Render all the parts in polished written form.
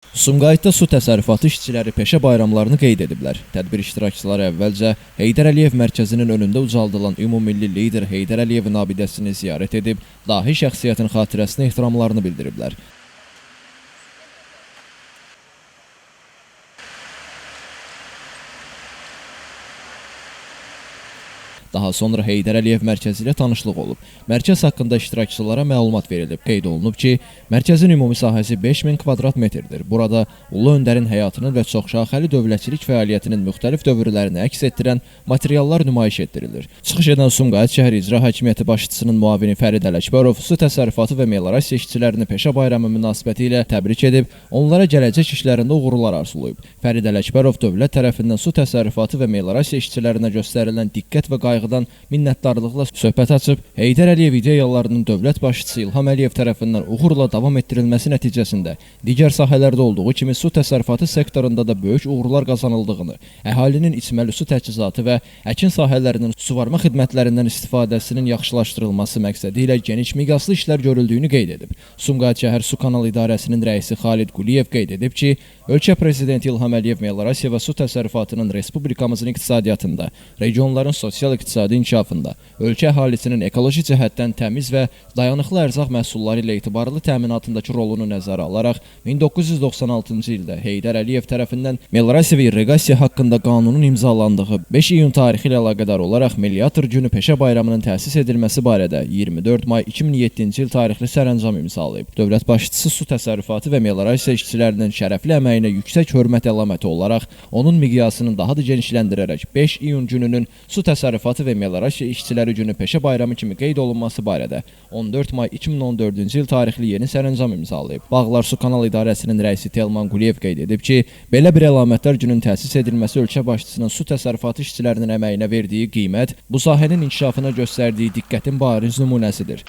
Sumqayıtda su təsərrüfatı işçiləri peşə bayramlarını qeyd ediblər. Tədbir iştirakçıları əvvəlcə Heydər Əliyev mərkəzinin önündə ucaldılan ümummilli lider Heydər Əliyevin abidəsini ziyarət edib, dahi şəxsiyyətin xatirəsinə ehtiramlarını bildiriblər. Daha sonra Heydər Əliyev mərkəzi ilə tanışlıq olub. Mərkəz haqqında iştirakçılara məlumat verilib. Qeyd olunub ki, mərkəzin ümumi sahəsi 5000 kvadrat metrdir. Burada Ulu Öndərin həyatının və çoxşaxəli dövlətçilik fəaliyyətinin müxtəlif dövrlərini əks etdirən materiallar nümayiş etdirilir. Çıxış edən Sumqayıt şəhər İcra Hakimiyyəti başçısının müavini Fərid Ələkbərov su təsərrüfatı və meliorasiya işçilərini peşə bayramı münasibəti ilə təbrik edib, onlara gələcək işlərində uğurlar arzulayıb. Fərid Ələkbərov dövlət tərəfindən su təsərrüfatı və meliorasiya işçilərinə göstərilən diqqət və qayğıdan minnətdarlıqla söhbət açıb, Heydər Əliyev ideyalarının dövlət başçısı İlham Əliyev tərəfindən uğurla davam etdirilməsi nəticəsində digər sahələrdə olduğu kimi su təsərrüfatı sektorunda da böyük uğurlar qazanıldığını, əhalinin içməli su təchizatı və əkin sahələrinin suvarma xidmətlərindən istifadəsinin yaxşılaşdırılması məqsədi ilə geniş miqyaslı işlər görüldüyünü qeyd edib. Sumqayıt şəhər Su Kanal İdarəsinin rəisi Xalid Quliyev qeyd edib ki, ölkə prezidenti İlham Əliyev meliorasiya və su təsərrüfatının respublikamızın iqtisadiyyatında, regionların sosial-iqtisadi inkişafında, ölkə əhalisinin ekoloji cəhətdən təmiz və dayanıqlı ərzaq məhsulları ilə etibarlı təminatındakı rolunu nəzərə alaraq 1996-cı ildə Heydər Əliyev tərəfindən meliorasiya və irriqasiya haqqında qanunun imzalandığı 5 iyun tarixi ilə əlaqədar olaraq Mediator günü peşə bayramının təsis edilməsi barədə 24 may 2007-ci il tarixli sərəncam imzalayıb. Dövlət başçısı su təsərrüfatı və meliorasiya işçilərinin şərəfli əməyinə yüksək hörmət əlaməti olaraq onun miqyasını daha da genişləndirərək 5 iyun gününün su təsərrüfatı və meliorasiya işçiləri günü peşə bayramı kimi qeyd olunması barədə 14 may 2014-cü il tarixli yeni sərəncam imzalayıb. Bağlar Su Kanal İdarəsinin rəisi Telman Quliyev qeyd edib ki, belə bir əlamətlər günün təsis edilməsi ölkə başçısının su təsərrüfatı işçilərinin əməyinə verdiyi qiymət, bu sahənin inkişafına göstərdiyi diqqətin bariz nümunəsidir.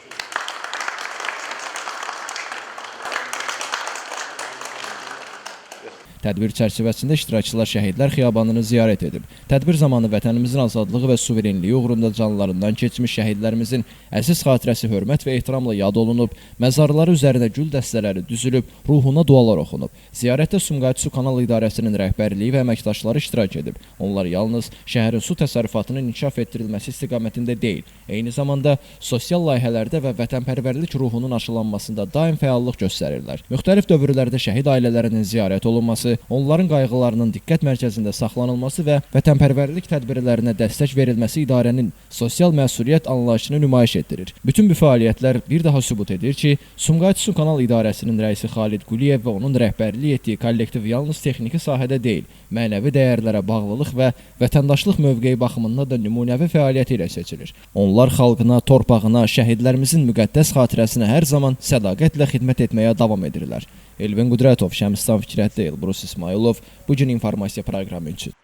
Tədbir çərçivəsində iştirakçılar Şəhidlər Xiyabanını ziyarət edib. Tədbir zamanı vətənimizin azadlığı və suverenliyi uğrunda canlarından keçmiş şəhidlərimizin əziz xatirəsi hörmət və ehtiramla yad olunub, məzarları üzərinə gül dəstələri düzülüb, ruhuna dualar oxunub. Ziyarətdə Sumqayıt Su Kanal İdarəsinin rəhbərliyi və əməkdaşları iştirak edib. Onlar yalnız şəhərin su təsərrüfatının inkişaf etdirilməsi istiqamətində deyil, eyni zamanda sosial layihələrdə və vətənpərvərlik ruhunun aşılanmasında daim fəallıq göstərirlər. Müxtəlif dövrlərdə şəhid ailələrinin ziyarət olunması, onların qayğılarının diqqət mərkəzində saxlanılması və vətənpərvərlik tədbirlərinə dəstək verilməsi idarənin sosial məsuliyyət anlayışını nümayiş etdirir. Bütün bu fəaliyyətlər bir daha sübut edir ki, Sumqayıt Su Kanal İdarəsinin rəisi Xalid Quliyev və onun rəhbərlik etdiyi kollektiv yalnız texniki sahədə deyil, mənəvi dəyərlərə bağlılıq və vətəndaşlıq mövqeyi baxımından da nümunəvi fəaliyyəti ilə seçilir. Onlar xalqına, torpağına, şəhidlərimizin müqəddəs xatirəsinə hər zaman sədaqətlə xidmət etməyə davam edirlər. Elvin Qudrətov, Şəmistan Fikrətli, Elbrus İsmailov, bugün informasiya proqramı üçün.